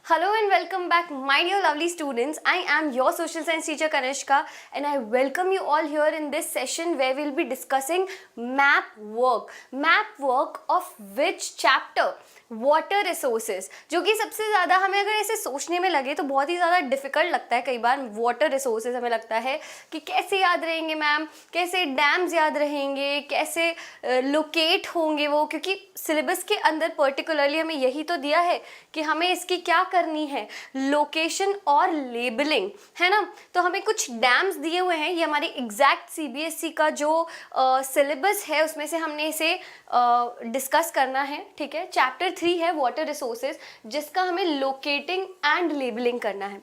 Hello and welcome back, my dear lovely students. I am your social science teacher Kanishka and I welcome you all here in this session where we'll be discussing map work. Map work of which chapter? Water resources, जो कि सबसे ज़्यादा हमें अगर ऐसे सोचने में लगे तो बहुत ही ज़्यादा डिफिकल्ट लगता है। कई बार वाटर रिसोर्सेज हमें लगता है कि कैसे याद रहेंगे मैम, कैसे डैम्स याद रहेंगे, कैसे लोकेट होंगे वो, क्योंकि सिलेबस के अंदर पर्टिकुलरली हमें यही तो दिया है कि हमें इसकी क्या करनी है, लोकेशन और लेबलिंग, है ना। तो हमें कुछ डैम्स दिए हुए हैं, ये हमारे एग्जैक्ट सीबीएसई का जो सिलेबस है उसमें से हमने इसे डिस्कस करना है, ठीक है। चैप्टर 3 है वाटर रिसोर्सेज, जिसका हमें लोकेटिंग एंड लेबलिंग करना है।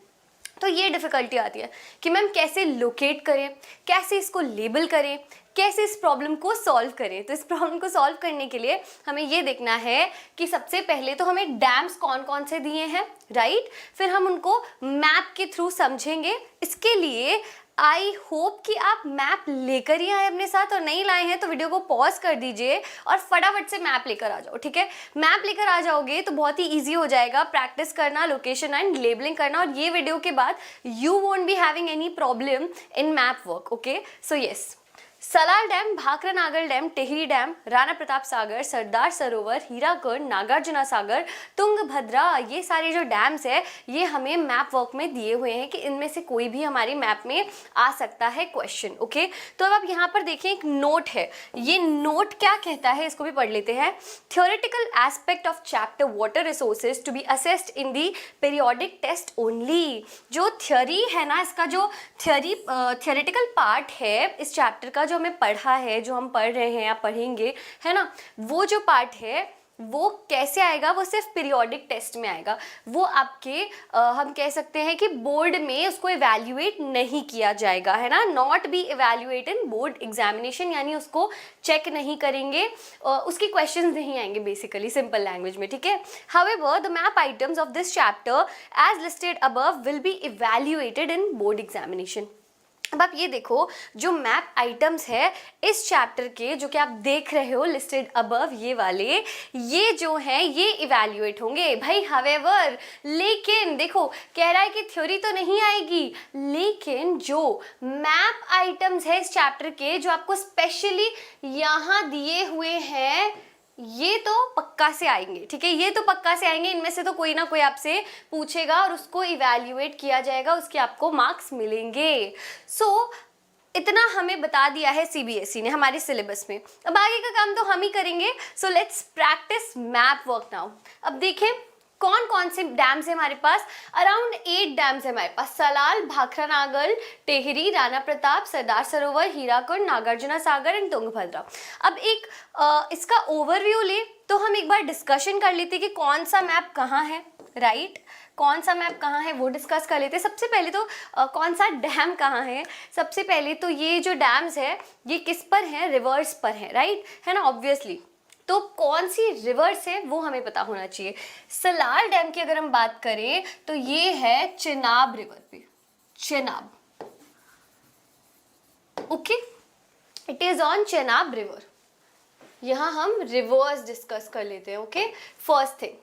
तो ये डिफ़िकल्टी आती है कि मैम कैसे लोकेट करें, कैसे इसको लेबल करें, कैसे इस प्रॉब्लम को सॉल्व करें। तो इस प्रॉब्लम को सॉल्व करने के लिए हमें ये देखना है कि सबसे पहले तो हमें डैम्स कौन कौन से दिए हैं, राइट। फिर हम उनको मैप के थ्रू समझेंगे। इसके लिए आई होप कि आप मैप लेकर ही आए अपने साथ, और नहीं लाए हैं तो वीडियो को पॉज कर दीजिए और फटाफट से मैप लेकर आ जाओ, ठीक है। मैप लेकर आ जाओगे तो बहुत ही इजी हो जाएगा प्रैक्टिस करना, लोकेशन एंड लेबलिंग करना, और ये वीडियो के बाद you won't be having any problem in map work, okay. So yes, Salal dam, Bhakra Nangal dam, Tehri dam, Rana Pratap Sagar, Sardar Sarovar, Hirakud, Nagarjuna सागर, तुंगभद्रा, ये सारे जो डैम्स है ये हमें मैप वर्क में दिए हुए हैं कि इनमें से कोई भी हमारी मैप में आ सकता है क्वेश्चन, ओके। तो अब आप यहाँ पर देखें एक नोट है, ये नोट क्या कहता है इसको भी पढ़ लेते हैं। Theoretical aspect of chapter water resources to be assessed in the periodic test only. जो थ्योरी है ना, इसका जो थ्योरेटिकल पार्ट है इस चैप्टर का, जो हमें पढ़ा है, जो हम पढ़ रहे हैं या पढ़ेंगे, है ना, वो जो पार्ट है वो कैसे आएगा, वो सिर्फ पीरियोडिक टेस्ट में आएगा। वो आपके हम कह सकते हैं कि बोर्ड में उसको इवैल्यूएट नहीं किया जाएगा, है ना, not be evaluate in board examination, यानी उसको चेक नहीं करेंगे, उसकी क्वेश्चंस नहीं आएंगे बेसिकली सिंपल लैंग्वेज में, ठीक है। However the map items of this chapter as listed above will be evaluated in board examination. अब आप ये देखो, जो मैप आइटम्स है इस चैप्टर के, जो कि आप देख रहे हो लिस्टेड अबव, ये वाले, ये जो हैं ये इवैल्यूएट होंगे भाई। हावेवर, लेकिन देखो कह रहा है कि थ्योरी तो नहीं आएगी, लेकिन जो मैप आइटम्स है इस चैप्टर के, जो आपको स्पेशली यहाँ दिए हुए हैं, ये तो पक्का से आएंगे, ठीक है। ये तो पक्का से आएंगे, इनमें से तो कोई ना कोई आपसे पूछेगा और उसको इवैल्यूएट किया जाएगा, उसके आपको मार्क्स मिलेंगे। सो इतना हमें बता दिया है सीबीएसई ने हमारे सिलेबस में। अब आगे का काम तो हम ही करेंगे। So let's practice map work now. अब देखें कौन कौन से डैम्स है हमारे पास। अराउंड 8 डैम्स है हमारे पास, सलाल, भाखरा नागल, टेहरी, राणा प्रताप, सरदार सरोवर, हीराकुंड, नागार्जुना सागर एंड तुंगभद्रा। अब एक इसका ओवरव्यू ले तो हम एक बार डिस्कशन कर लेते कि कौन सा मैप कहाँ है, राइट। कौन सा मैप कहाँ है वो डिस्कस कर लेते हैं। सबसे पहले तो कौन सा डैम कहाँ है। सबसे पहले तो ये जो डैम्स है ये किस पर हैं, रिवर्स पर हैं, राइट, है ना, ऑब्वियसली। तो कौन सी रिवर्स है वो हमें पता होना चाहिए। सलाल डैम की अगर हम बात करें तो ये है चेनाब रिवर पे, Chenab, okay, it is on Chenab river. यहां हम रिवर्स डिस्कस कर लेते हैं, ओके। फर्स्ट थिंग,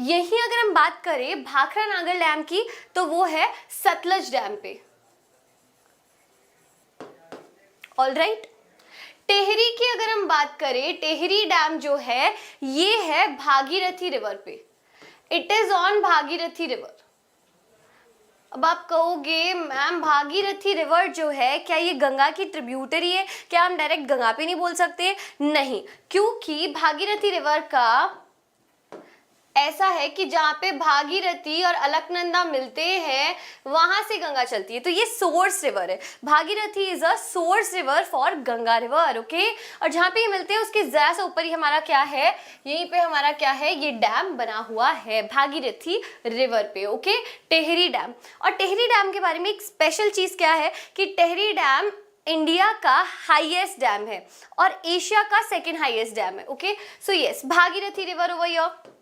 यही अगर हम बात करें भाखरा नागल डैम की तो वो है सतलज डैम पे, ऑल राइट। टेहरी की अगर हम बात करें, टेहरी डैम जो है ये है भागीरथी रिवर पे, it is on Bhagirathi river. अब आप कहोगे मैम भागीरथी रिवर जो है क्या ये गंगा की ट्रिब्यूटरी है, क्या हम डायरेक्ट गंगा पे नहीं बोल सकते? नहीं, क्योंकि भागीरथी रिवर का ऐसा है कि जहाँ पे भागीरथी और अलकनंदा मिलते हैं वहां से गंगा चलती है, तो ये सोर्स रिवर है। Bhagirathi is a source river for Ganga river, okay. और जहाँ पे ये मिलते हैं उसके जरा से ऊपर ही हमारा क्या है, यहीं पे हमारा क्या है, ये डैम बना हुआ है भागीरथी रिवर पे, ओके, टेहरी डैम। और टेहरी डैम के बारे में एक स्पेशल चीज क्या है कि टेहरी डैम इंडिया का हाईएस्ट डैम है और एशिया का सेकेंड हाईएस्ट डैम है, okay. So yes, Bhagirathi river over here.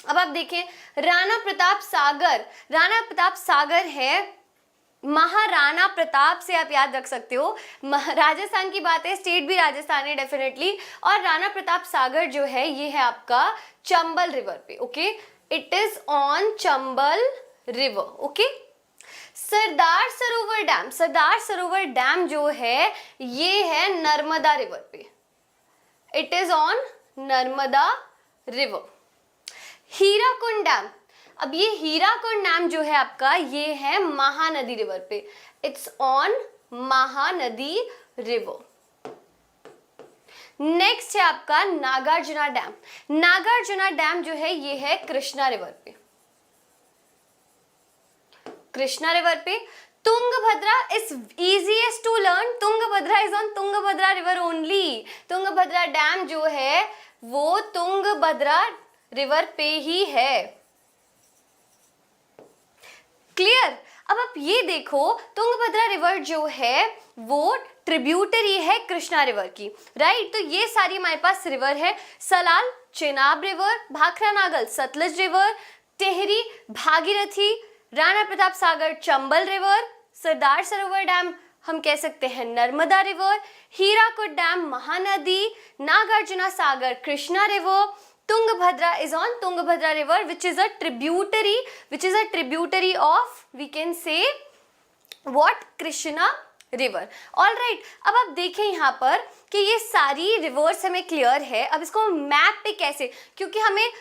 अब आप देखें राणा प्रताप सागर, राणा प्रताप सागर है महाराणा प्रताप से आप याद रख सकते हो। राजस्थान की बात है, स्टेट भी राजस्थान है डेफिनेटली। और राणा प्रताप सागर जो है ये है आपका चंबल रिवर पे, okay. It is on Chambal river. Okay. Sardar Sarovar dam, Sardar Sarovar dam जो है ये है नर्मदा रिवर पे. It is on Narmada river. Hirakud dam, अब ये हीराकुंड डैम जो है आपका ये है महानदी रिवर पे. It's on Mahanadi river. Next है आपका नागार्जुना डैम. नागार्जुना डैम जो है ये है कृष्णा रिवर पे. कृष्णा रिवर पे. Tungabhadra is easiest to learn. Tungabhadra is on Tungabhadra river only. Tungabhadra dam जो है वो तुंगभद्रा रिवर पे ही है. क्लियर. अब आप ये देखो तुंगभद्रा रिवर जो है वो ट्रिब्यूटरी है कृष्णा रिवर की. राइट. तो ये सारी हमारे पास रिवर है. सलाल चेनाब रिवर, भाखरा नागल सतलज रिवर, टेहरी भागीरथी, राणा प्रताप सागर चंबल रिवर, सरदार सरोवर डैम हम कह सकते हैं Narmada river, Hirakud dam Mahanadi, Nagarjuna Sagar Krishna river, Tungabhadra is on Tungabhadra river which is a tributary of, we can say, what? Krishna river. All right. अब आप देखें यहाँ पर कि ये सारी रिवर्स हमें क्लियर है. अब इसको मैप पे कैसे, क्योंकि हमें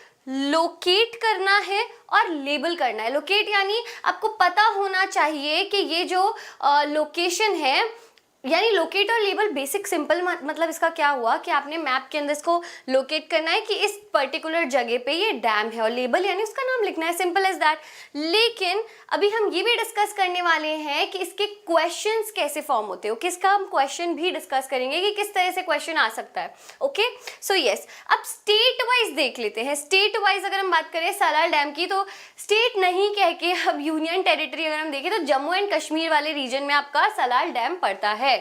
लोकेट करना है और लेबल करना है. लोकेट यानी आपको पता होना चाहिए कि ये जो लोकेशन है, यानी लोकेट और लेबल बेसिक सिंपल मतलब इसका क्या हुआ कि आपने मैप के अंदर इसको लोकेट करना है कि इस पर्टिकुलर जगह पे ये डैम है, और लेबल यानी उसका नाम लिखना है. Simple as that. लेकिन अभी हम ये भी डिस्कस करने वाले हैं कि इसके क्वेश्चंस कैसे फॉर्म होते हैं. ओके. इसका हम क्वेश्चन भी डिस्कस करेंगे कि किस तरह से क्वेश्चन आ सकता है. ओके. सो यस, अब स्टेट वाइज देख लेते हैं. स्टेट वाइज अगर हम बात करें सलाल डैम की, तो स्टेट नहीं कह के अब यूनियन टेरिटरी अगर हम देखें तो जम्मू एंड कश्मीर वाले रीजन में आपका सलाल डैम पड़ता है.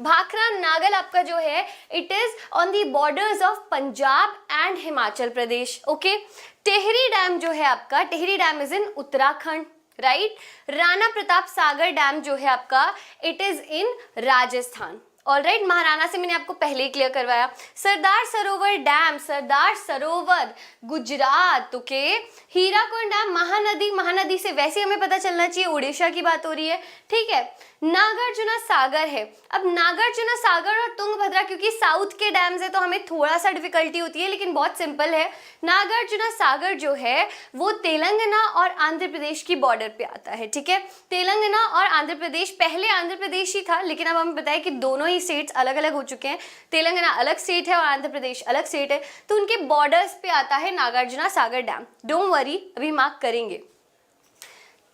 भाखरा नागल आपका जो है it is on the borders of Punjab and Himachal Pradesh. Okay. Tehri dam जो है आपका, Tehri dam is in Uttarakhand. Right. Rana Pratap Sagar dam जो है आपका it is in Rajasthan. Alright. Maharana से मैंने आपको पहले ही क्लियर करवाया. सरदार सरोवर डैम, सरदार सरोवर गुजरात. ओके. हीराकुंड डैम महानदी, महानदी से वैसे हमें पता चलना चाहिए उड़ीसा की बात हो रही है. ठीक है. नागार्जुना सागर है. अब नागार्जुना सागर और तुंगभद्रा क्योंकि साउथ के डैम्स है तो हमें थोड़ा सा डिफिकल्टी होती है, लेकिन बहुत सिंपल है. नागार्जुना सागर जो है वो तेलंगाना और आंध्र प्रदेश की बॉर्डर पे आता है. ठीक है. तेलंगाना और आंध्र प्रदेश, पहले आंध्र प्रदेश ही था लेकिन अब हमें बताया कि दोनों ही स्टेट्स अलग अलग हो चुके हैं. तेलंगाना अलग स्टेट है और आंध्र प्रदेश अलग स्टेट है, तो उनके बॉर्डर्स पे आता है Nagarjuna Sagar dam. Don't worry, अभी मार्क करेंगे.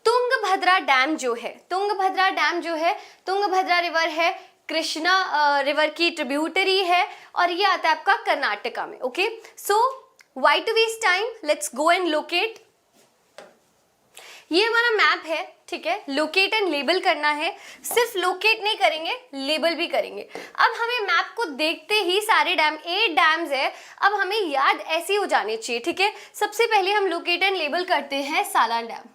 तुंगभद्रा डैम जो है, तुंगभद्रा डैम जो है, तुंगभद्रा रिवर है, कृष्णा रिवर की ट्रिब्यूटरी है और ये आता है आपका कर्नाटका में. Okay. So why to waste time, let's go and locate. ये हमारा मैप है. ठीक है. लोकेट एंड लेबल करना है. सिर्फ लोकेट नहीं करेंगे, लेबल भी करेंगे. अब हमें मैप को देखते ही सारे डैम, 8 डैम्स है, अब हमें याद ऐसे हो जाने चाहिए. ठीक है. सबसे पहले हम लोकेट एंड लेबल करते हैं Salal dam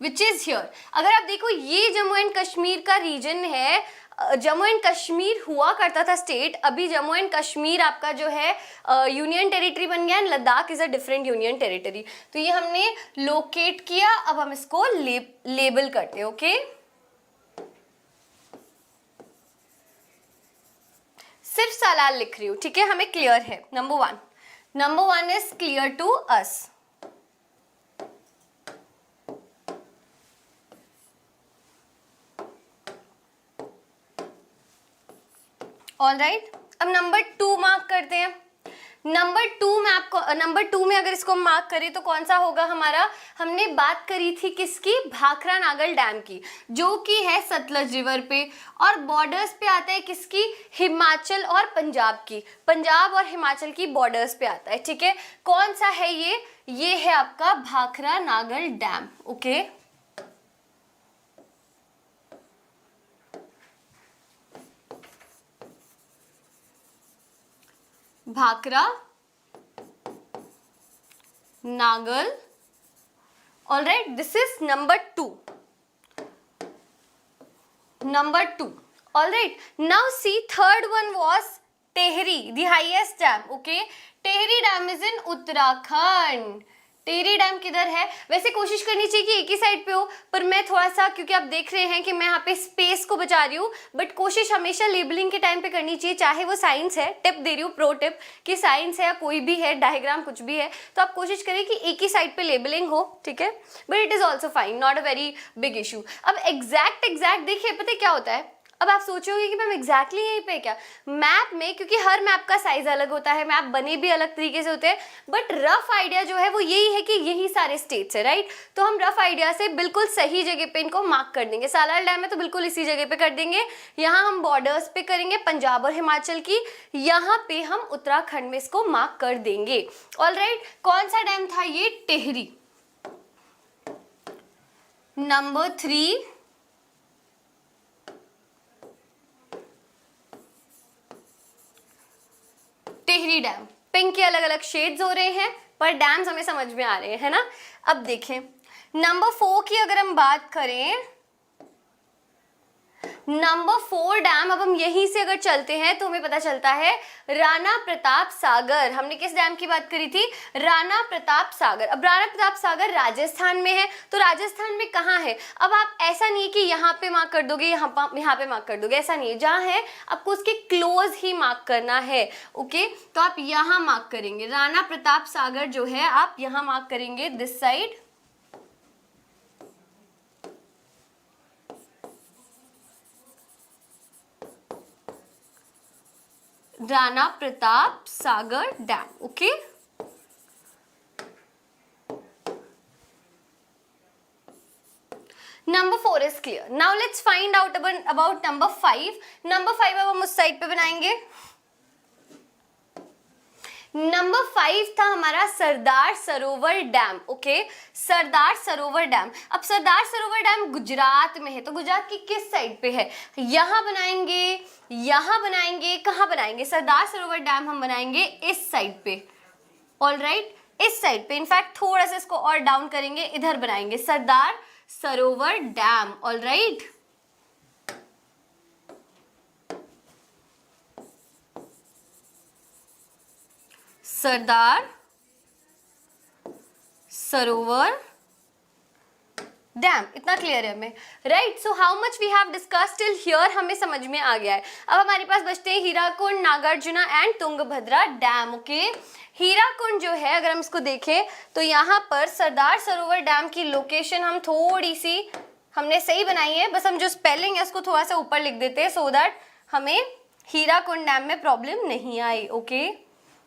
which is here. अगर आप देखो ये जम्मू एंड कश्मीर का रीजन है. जम्मू एंड कश्मीर हुआ करता था स्टेट, अभी जम्मू एंड कश्मीर आपका जो है यूनियन टेरिटरी बन गया. Ladakh is a different union territory. तो ये हमने लोकेट किया, अब हम इसको लेबल करते हैं. ओके. सिर्फ सलाल लिख रही हूँ. ठीक है. हमें क्लियर है. Number one is clear to us. All right. अब नंबर 2 मार्क करते हैं. नंबर 2 में अगर इसको मार्क करें तो कौन सा होगा हमारा, हमने बात करी थी किसकी, भाखरा नागल डैम की, जो कि है सतलज रिवर पे और बॉर्डर्स पे आता है किसकी, हिमाचल और पंजाब की. पंजाब और हिमाचल की बॉर्डर्स पे आता है. ठीक है. कौन सा है ये है आपका Bhakra Nangal dam. Okay. Bhakra Nangal. all right, this is number 2. all right, now see third one was Tehri, the highest dam. Okay. Tehri dam is in Uttarakhand. Tehri dam किधर है? वैसे कोशिश करनी चाहिए कि एक ही साइड पे हो, पर मैं थोड़ा सा, क्योंकि आप देख रहे हैं कि मैं यहाँ पे स्पेस को बचा रही हूँ, बट कोशिश हमेशा लेबलिंग के टाइम पे करनी चाहिए, चाहे वो साइंस है, टिप दे रही हूँ, प्रो टिप, कि साइंस है या कोई भी है, डायग्राम कुछ भी है, तो आप कोशिश करें कि एक ही साइड पे लेबलिंग हो, ठीक है, but it is also fine, not a very big issue. अब एग्जैक्ट देखिए, पता है क्या होता है, अब आप सोचोगे कि मैम एग्जैक्टली यहीं पे क्या, मैप में, क्योंकि हर मैप का साइज अलग होता है, मैप बने भी अलग तरीके से होते हैं, बट रफ आइडिया जो है वो यही है कि यही सारे स्टेट्स है, राइट। तो हम रफ आइडिया से बिल्कुल सही जगह पे इनको मार्क कर देंगे। सालार डैम है तो बिल्कुल इसी जगह पे कर देंगे, यहाँ हम बॉर्डर्स पे करेंगे पंजाब और हिमाचल की, यहाँ पे हम उत्तराखंड में इसको मार्क कर देंगे। ऑलराइट, कौन सा डैम था ये? Tehri. Number 3 Tehri dam. Pink के अलग अलग शेड्स हो रहे हैं, पर डैम्स हमें समझ में आ रहे हैं, है ना। अब देखें नंबर 4 की अगर हम बात करें, नंबर 4 डैम, अब हम यहीं से अगर चलते हैं तो हमें पता चलता है राणा प्रताप सागर। हमने किस डैम की बात करी थी? राणा प्रताप सागर। अब राणा प्रताप सागर राजस्थान में है, तो राजस्थान में कहाँ है? अब आप ऐसा नहीं है कि यहाँ पे मार्क कर दोगे, यहाँ पे मार्क कर दोगे, ऐसा नहीं है, जहाँ है आपको उसके क्लोज ही मार्क करना है। ओके, तो आप यहाँ मार्क करेंगे, राणा प्रताप सागर जो है आप यहाँ मार्क करेंगे, this side. Rana Pratap Sagar dam. Okay, number 4 is clear. Now let's find out about number 5। Number 5 अब हम उस साइड पे बनाएंगे। नंबर 5 था हमारा सरदार Sarovar dam. Okay, Sardar Sarovar dam. अब सरदार सरोवर डैम गुजरात में है, तो गुजरात की किस साइड पे है? यहाँ बनाएंगे, यहाँ बनाएंगे, कहाँ बनाएंगे? सरदार सरोवर डैम हम बनाएंगे इस साइड पे। ऑलराइट, इस साइड पे, इनफैक्ट थोड़ा सा इसको और डाउन करेंगे, इधर बनाएंगे सरदार सरोवर डैम। ऑलराइट, सरदार सरोवर डैम। इतना क्लियर है हमें, right. So how much we have discussed till here हमें समझ में आ गया है। अब हमारे पास बचते हैं Hirakud, Nagarjuna and Tungabhadra dam. Okay, Hirakud जो है अगर हम इसको देखें तो यहाँ पर सरदार सरोवर डैम की लोकेशन हम थोड़ी सी हमने सही बनाई है, बस हम जो स्पेलिंग है उसको थोड़ा सा ऊपर लिख देते हैं, सो दैट हमें हीराकुंड डैम में प्रॉब्लम नहीं आई। Okay,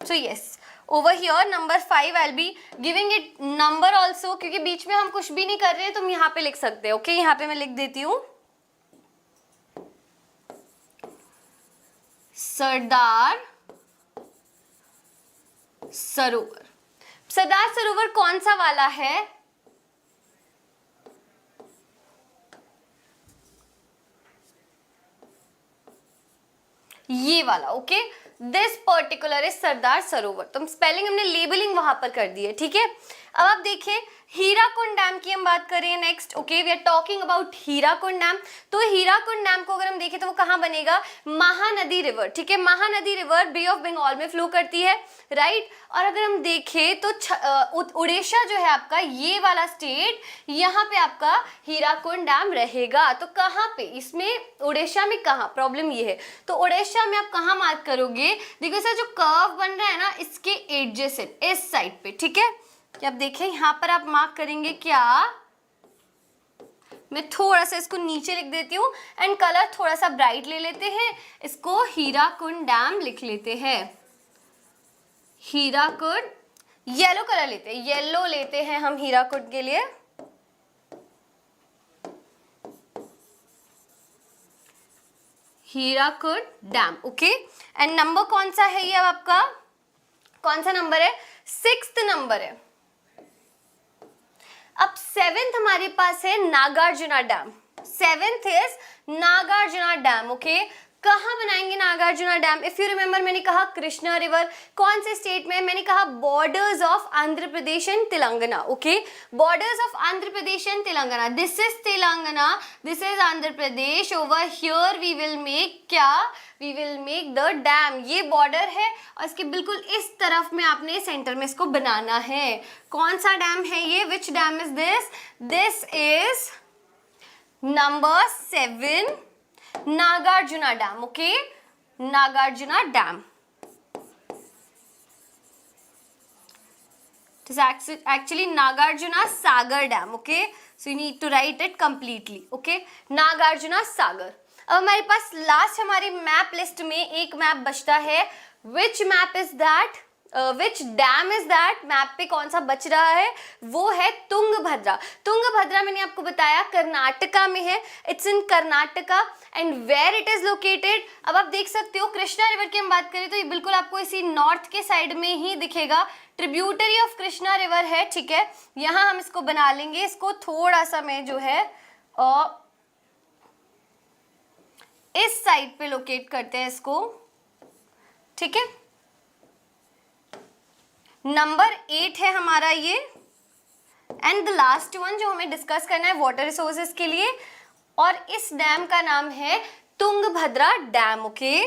so yes, over here number 5 I'll be giving it number also, क्योंकि बीच में हम कुछ भी नहीं कर रहे हैं, तुम यहाँ पे लिख सकते हो। ओके, यहाँ पे मैं लिख देती हूँ सरदार सरोवर। सरदार सरोवर कौन सा वाला है? ये वाला। Okay, this particular is Sardar Sarovar. तो स्पेलिंग हमने लेबलिंग वहां पर कर दी है, ठीक है। अब आप देखिए हीराकुंड डैम की हम बात करें next. Okay, we are talking about Hirakud dam. तो हीराकुंड डैम को अगर हम देखें तो वो कहाँ बनेगा? महानदी रिवर, ठीक है। Mahanadi river bay of Bengal में फ्लो करती है, राइट। और अगर हम देखें तो उड़ीसा जो है आपका, ये वाला स्टेट, यहाँ पे आपका हीराकुंड डैम रहेगा। तो कहाँ पे? इसमें उड़ीसा में कहाँ? प्रॉब्लम ये है, तो उड़ीसा में आप कहाँ मार्क करोगे? देखो सर, जो कर्व बन रहा है ना इसके एडजेसेंट, इस साइड पे, ठीक है। अब देखें यहाँ पर आप मार्क करेंगे क्या? मैं थोड़ा सा इसको नीचे लिख देती हूँ एंड कलर थोड़ा सा ब्राइट ले लेते हैं, इसको हीराकुंड डैम लिख लेते हैं। हीराकुंड, येलो कलर लेते हैं, येलो लेते हैं हम हीराकुंड के लिए। Hirakud dam. Okay, and number कौन सा है ये? अब आपका कौन सा नंबर है? 6th नंबर है। अब 7th हमारे पास है Nagarjuna dam. 7th is Nagarjuna dam. Okay, कहाँ बनाएंगे Nagarjuna dam? If you remember मैंने कहा कृष्णा रिवर कौन से स्टेट में? मैंने कहा borders of Andhra Pradesh and Telangana. Okay, borders of Andhra Pradesh and Telangana. This is Telangana, this is Andhra Pradesh. Over here we will make क्या? We will make the dam. ये बॉर्डर है और इसके बिल्कुल इस तरफ में आपने सेंटर में इसको बनाना है. कौन सा डैम है ये? Which dam is this? This is number 7 Nagarjuna dam. Okay, Nagarjuna dam. It is actually Nagarjuna Sagar Dam. Okay, so you need to write it completely. Okay, Nagarjuna Sagar. अब हमारे पास लास्ट हमारी मैप लिस्ट में एक map बचता है. Which map is that? Which dam is that? Map पे कौन सा बच रहा है? वो है तुंगभद्रा. तुंगभद्रा मैंने आपको बताया कर्नाटका में है. It's in Karnataka and where it is located. अब आप देख सकते हो कृष्णा रिवर की हम बात करें तो ये बिल्कुल आपको इसी नॉर्थ के साइड में ही दिखेगा. ट्रिब्यूटरी ऑफ कृष्णा रिवर है. ठीक है, यहाँ हम इसको बना लेंगे. इसको थोड़ा सा मैं जो है इस साइड पे लोकेट करते हैं इसको. ठीक है, नंबर 8 है हमारा ये. एंड द लास्ट वन जो हमें डिस्कस करना है वाटर रिसोर्सेज के लिए, और इस डैम का नाम है तुंगभद्रा डैम. ओके,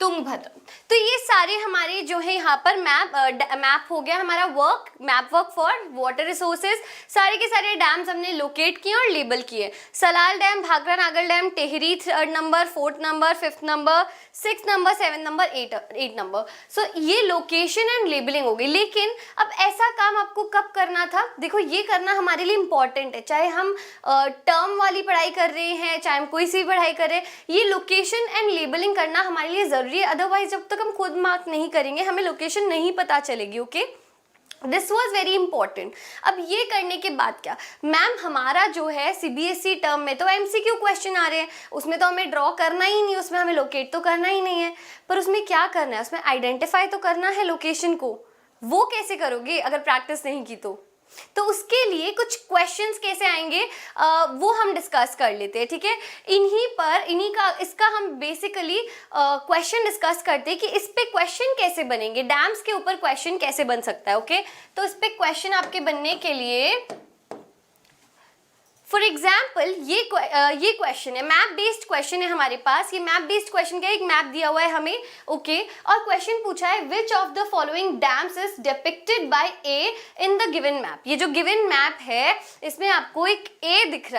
तुंगभद्रा. तो ये सारे हमारे जो है यहाँ पर मैप हो गया हमारा map work for water resources. सारे के सारे डैम्स हमने लोकेट किए और लेबल किए. Salal dam, Bhakra Nangal dam, Tehri 3rd number, 4th number, 5th number, 6th number, 7th number, 8 number. So ये लोकेशन एंड लेबलिंग हो गई. लेकिन अब ऐसा काम आपको कब करना था? देखो ये करना हमारे लिए इंपॉर्टेंट है. चाहे हम टर्म वाली पढ़ाई कर रहे हैं, चाहे हम कोई सी भी पढ़ाई कर रहे हैं, ये लोकेशन एंड लेबलिंग करना हमारे लिए जरूरी है. अदरवाइज जब तक हम खुद मार्क नहीं करेंगे हमें लोकेशन नहीं पता चलेगी. Okay, this was very important. अब ये करने के बाद क्या मैम, हमारा जो है सीबीएसई टर्म में तो एमसीक्यू क्वेश्चन आ रहे हैं, उसमें तो हमें ड्रॉ करना ही नहीं, उसमें हमें लोकेट तो करना ही नहीं है. पर उसमें क्या करना है? उसमें आइडेंटिफाई तो करना है लोकेशन को. वो कैसे करोगे अगर प्रैक्टिस नहीं की तो उसके लिए कुछ क्वेश्चंस कैसे आएंगे वो हम डिस्कस कर लेते हैं. ठीक है, इसका हम बेसिकली क्वेश्चन डिस्कस करते हैं कि इस पे क्वेश्चन कैसे बनेंगे, डैम्स के ऊपर क्वेश्चन कैसे बन सकता है. ओके, तो इस पे क्वेश्चन आपके बनने के लिए फॉर एग्जाम्पल ये क्वेश्चन है, मैप बेस्ड क्वेश्चन है हमारे पास. ये मैप बेस्ड क्वेश्चन का एक मैप दिया हुआ है हमें. ओके, और क्वेश्चन पूछा है which of the following dams is depicted bye A in the given map. ये जो गिवन मैप है इसमें आपको एक ए दिख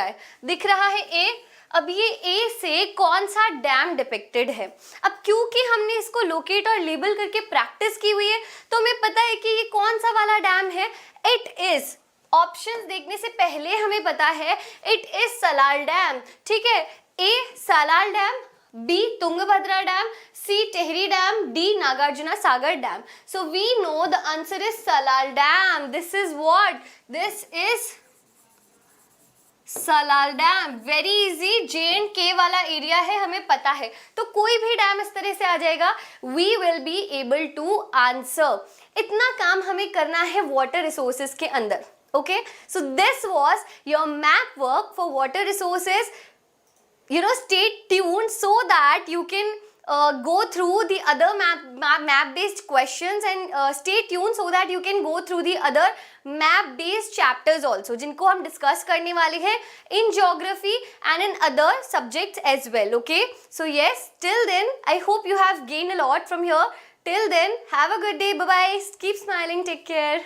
रहा है ए. अब ये ए से कौन सा डैम डिपिक्टेड है? अब क्योंकि हमने इसको लोकेट और लेबल करके प्रैक्टिस की हुई है तो हमें पता है कि ये कौन सा वाला डैम है. इट इज, ऑप्शंस देखने से पहले हमें पता है इट इज सलाल डैम. ठीक है, A Salal dam, B Tungabhadra dam, C Tehri dam, D Nagarjuna Sagar dam. So we know the answer is Salal dam. This is what? This is Salal dam. Very easy, J&K वाला एरिया है, हमें पता है. तो कोई भी डैम इस तरह से आ जाएगा. We will be able to answer. इतना काम हमें करना है वाटर रिसोर्सेज के अंदर. Okay, so this was your map work for water resources. Stay tuned so that you can go through the other map based questions, and stay tuned so that you can go through the other map based chapters also, जिनको हम discuss करने वाले हैं in geography and in other subjects as well. Okay, so yes, till then I hope you have gained a lot from here. Till then, have a good day. Bye bye. Keep smiling. Take care.